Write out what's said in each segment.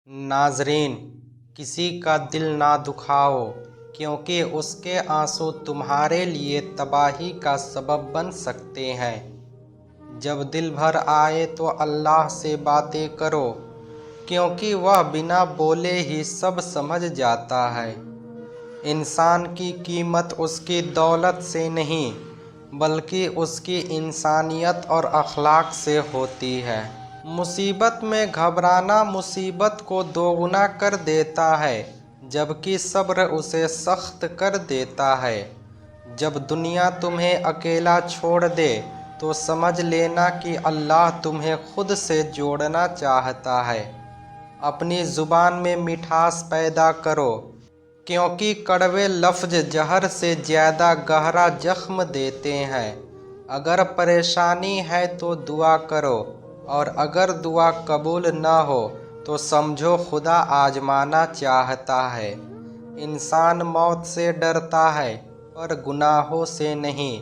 ناظرین، کسی کا دل نہ دکھاؤ، کیونکہ اس کے آنسو تمہارے لیے تباہی کا سبب بن سکتے ہیں۔ جب دل بھر آئے تو اللہ سے باتیں کرو، کیونکہ وہ بنا بولے ہی سب سمجھ جاتا ہے۔ انسان کی قیمت اس کی دولت سے نہیں، بلکہ اس کی انسانیت اور اخلاق سے ہوتی ہے۔ مصیبت میں گھبرانا مصیبت کو دوگنا کر دیتا ہے، جبکہ صبر اسے سخت کر دیتا ہے۔ جب دنیا تمہیں اکیلا چھوڑ دے تو سمجھ لینا کہ اللہ تمہیں خود سے جوڑنا چاہتا ہے۔ اپنی زبان میں مٹھاس پیدا کرو، کیونکہ کڑوے لفظ زہر سے زیادہ گہرا زخم دیتے ہیں۔ اگر پریشانی ہے تو دعا کرو، اور اگر دعا قبول نہ ہو تو سمجھو خدا آزمانا چاہتا ہے۔ انسان موت سے ڈرتا ہے، پر گناہوں سے نہیں،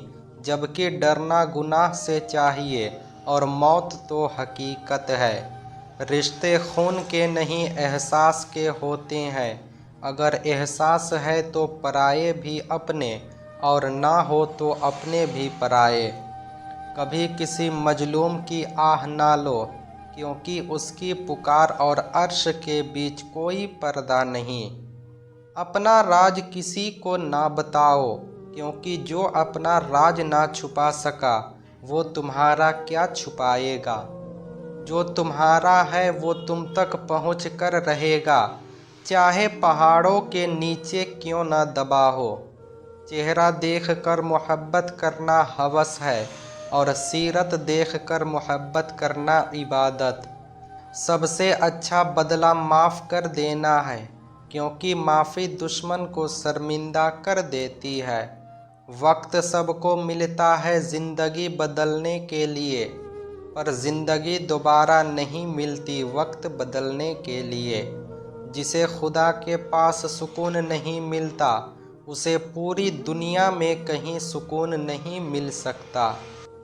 جبکہ ڈرنا گناہ سے چاہیے، اور موت تو حقیقت ہے۔ رشتے خون کے نہیں احساس کے ہوتے ہیں۔ اگر احساس ہے تو پرائے بھی اپنے، اور نہ ہو تو اپنے بھی پرائے۔ کبھی کسی مظلوم کی آہ نہ لو، کیونکہ اس کی پکار اور عرش کے بیچ کوئی پردہ نہیں۔ اپنا راز کسی کو نہ بتاؤ، کیونکہ جو اپنا راز نہ چھپا سکا وہ تمہارا کیا چھپائے گا۔ جو تمہارا ہے وہ تم تک پہنچ کر رہے گا، چاہے پہاڑوں کے نیچے کیوں نہ دبا ہو۔ چہرہ دیکھ کر محبت کرنا ہوس ہے، اور سیرت دیکھ کر محبت کرنا عبادت۔ سب سے اچھا بدلہ معاف کر دینا ہے، کیونکہ معافی دشمن کو شرمندہ کر دیتی ہے۔ وقت سب کو ملتا ہے زندگی بدلنے کے لیے، پر زندگی دوبارہ نہیں ملتی وقت بدلنے کے لیے۔ جسے خدا کے پاس سکون نہیں ملتا، اسے پوری دنیا میں کہیں سکون نہیں مل سکتا۔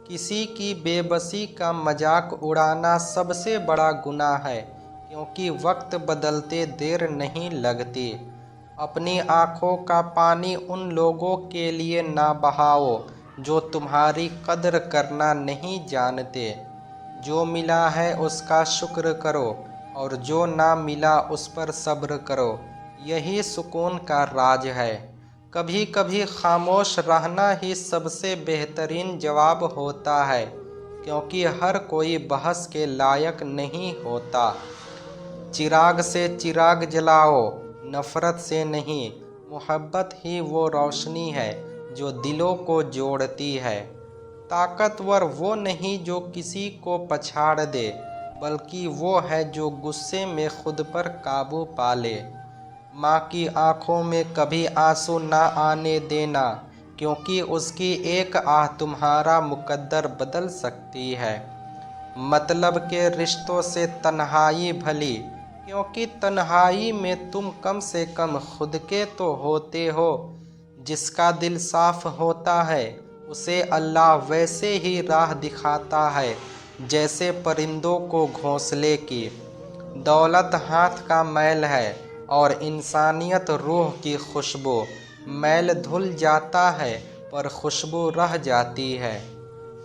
کسی کی بے بسی کا مذاق اڑانا سب سے بڑا گناہ ہے، کیونکہ وقت بدلتے دیر نہیں لگتی۔ اپنی آنکھوں کا پانی ان لوگوں کے لیے نہ بہاؤ جو تمہاری قدر کرنا نہیں جانتے۔ جو ملا ہے اس کا شکر کرو، اور جو نہ ملا اس پر صبر کرو، یہی سکون کا راز ہے۔ کبھی کبھی خاموش رہنا ہی سب سے بہترین جواب ہوتا ہے، کیونکہ ہر کوئی بحث کے لائق نہیں ہوتا۔ چراغ سے چراغ جلاؤ، نفرت سے نہیں۔ محبت ہی وہ روشنی ہے جو دلوں کو جوڑتی ہے۔ طاقتور وہ نہیں جو کسی کو پچھاڑ دے، بلکہ وہ ہے جو غصے میں خود پر قابو پا لے۔ ماں کی آنکھوں میں کبھی آنسو نہ آنے دینا، کیونکہ اس کی ایک آہ تمہارا مقدر بدل سکتی ہے۔ مطلب کے رشتوں سے تنہائی بھلی، کیونکہ تنہائی میں تم کم سے کم خود کے تو ہوتے ہو۔ جس کا دل صاف ہوتا ہے اسے اللہ ویسے ہی راہ دکھاتا ہے جیسے پرندوں کو گھونسلے کی۔ دولت ہاتھ کا میل ہے، اور انسانیت روح کی خوشبو۔ میل دھل جاتا ہے پر خوشبو رہ جاتی ہے۔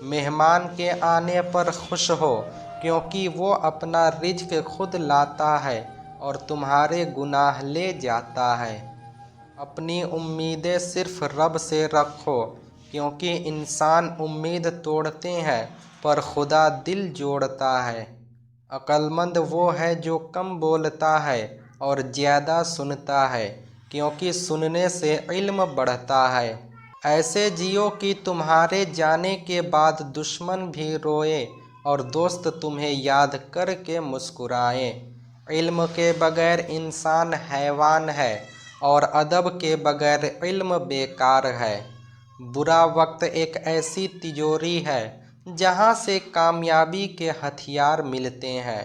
مہمان کے آنے پر خوش ہو، کیونکہ وہ اپنا رزق خود لاتا ہے اور تمہارے گناہ لے جاتا ہے۔ اپنی امیدیں صرف رب سے رکھو، کیونکہ انسان امید توڑتے ہیں پر خدا دل جوڑتا ہے۔ عقل مند وہ ہے جو کم بولتا ہے اور زیادہ سنتا ہے، کیونکہ سننے سے علم بڑھتا ہے۔ ایسے جیو کہ تمہارے جانے کے بعد دشمن بھی روئے اور دوست تمہیں یاد کر کے مسکرائیں۔ علم کے بغیر انسان حیوان ہے، اور ادب کے بغیر علم بیکار ہے۔ برا وقت ایک ایسی تجوری ہے جہاں سے کامیابی کے ہتھیار ملتے ہیں۔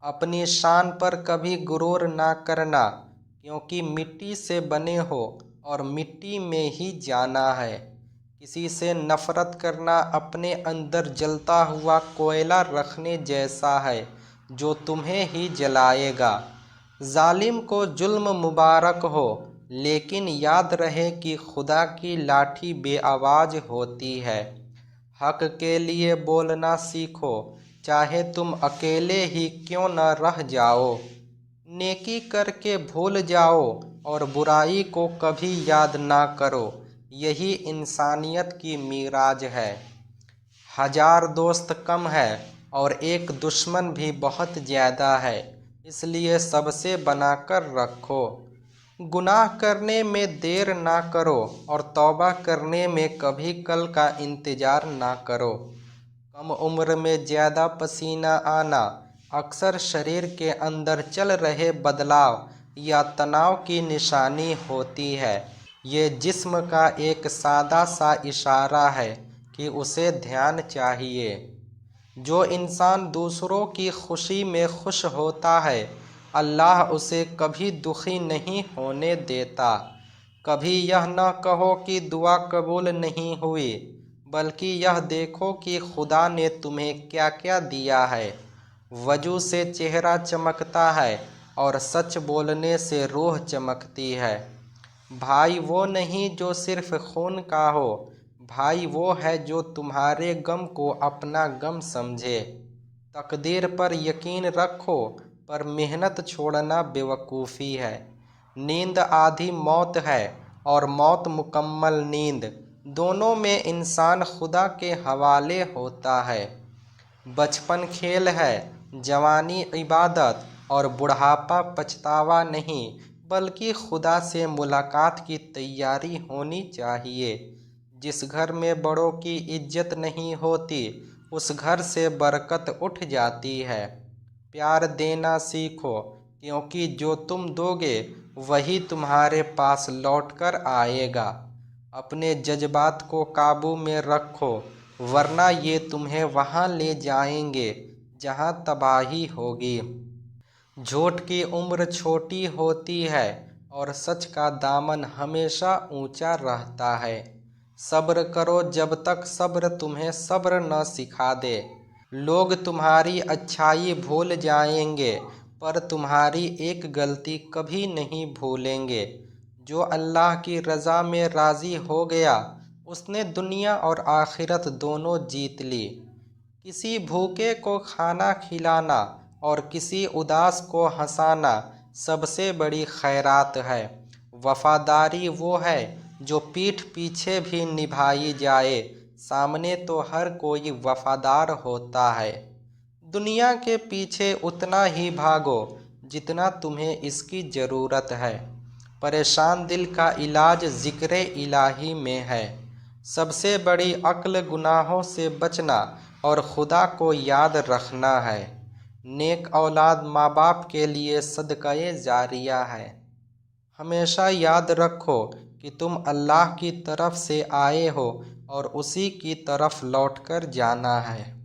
اپنی شان پر کبھی غرور نہ کرنا، کیونکہ مٹی سے بنے ہو اور مٹی میں ہی جانا ہے۔ کسی سے نفرت کرنا اپنے اندر جلتا ہوا کوئلہ رکھنے جیسا ہے جو تمہیں ہی جلائے گا۔ ظالم کو ظلم مبارک ہو، لیکن یاد رہے کہ خدا کی لاٹھی بے آواز ہوتی ہے۔ حق کے لیے بولنا سیکھو، چاہے تم اکیلے ہی کیوں نہ رہ جاؤ۔ نیکی کر کے بھول جاؤ اور برائی کو کبھی یاد نہ کرو، یہی انسانیت کی معراج ہے۔ 1000 دوست کم ہے اور ایک دشمن بھی بہت زیادہ ہے، اس لیے سب سے بنا کر رکھو۔ گناہ کرنے میں دیر نہ کرو اور توبہ کرنے میں کبھی کل کا انتظار نہ کرو۔ کم عمر میں زیادہ پسینہ آنا اکثر شریر کے اندر چل رہے بدلاؤ یا تناؤ کی نشانی ہوتی ہے۔ یہ جسم کا ایک سادہ سا اشارہ ہے کہ اسے دھیان چاہیے۔ جو انسان دوسروں کی خوشی میں خوش ہوتا ہے، اللہ اسے کبھی دکھی نہیں ہونے دیتا۔ کبھی یہ نہ کہو کہ دعا قبول نہیں ہوئی، بلکہ یہ دیکھو کہ خدا نے تمہیں کیا کیا دیا ہے۔ وضو سے چہرہ چمکتا ہے اور سچ بولنے سے روح چمکتی ہے۔ بھائی وہ نہیں جو صرف خون کا ہو، بھائی وہ ہے جو تمہارے غم کو اپنا غم سمجھے۔ تقدیر پر یقین رکھو، پر محنت چھوڑنا بیوقوفی ہے۔ نیند آدھی موت ہے اور موت مکمل نیند، دونوں میں انسان خدا کے حوالے ہوتا ہے۔ بچپن کھیل ہے، جوانی عبادت اور بڑھاپا پچھتاوا نہیں، بلکہ خدا سے ملاقات کی تیاری ہونی چاہیے۔ جس گھر میں بڑوں کی عزت نہیں ہوتی، اس گھر سے برکت اٹھ جاتی ہے۔ پیار دینا سیکھو، کیونکہ جو تم دو گے وہی تمہارے پاس لوٹ کر آئے گا۔ اپنے جذبات کو قابو میں رکھو، ورنہ یہ تمہیں وہاں لے جائیں گے جہاں تباہی ہوگی۔ جھوٹ کی عمر چھوٹی ہوتی ہے اور سچ کا دامن ہمیشہ اونچا رہتا ہے۔ صبر کرو جب تک صبر تمہیں صبر نہ سکھا دے۔ لوگ تمہاری اچھائی بھول جائیں گے، پر تمہاری ایک غلطی کبھی نہیں بھولیں گے۔ جو اللہ کی رضا میں راضی ہو گیا، اس نے دنیا اور آخرت دونوں جیت لی۔ کسی بھوکے کو کھانا کھلانا اور کسی اداس کو ہنسانا سب سے بڑی خیرات ہے۔ وفاداری وہ ہے جو پیٹھ پیچھے بھی نبھائی جائے، سامنے تو ہر کوئی وفادار ہوتا ہے۔ دنیا کے پیچھے اتنا ہی بھاگو جتنا تمہیں اس کی ضرورت ہے۔ پریشان دل کا علاج ذکر الہی میں ہے۔ سب سے بڑی عقل گناہوں سے بچنا اور خدا کو یاد رکھنا ہے۔ نیک اولاد ماں باپ کے لیے صدقہ جاریہ ہے۔ ہمیشہ یاد رکھو کہ تم اللہ کی طرف سے آئے ہو اور اسی کی طرف لوٹ کر جانا ہے۔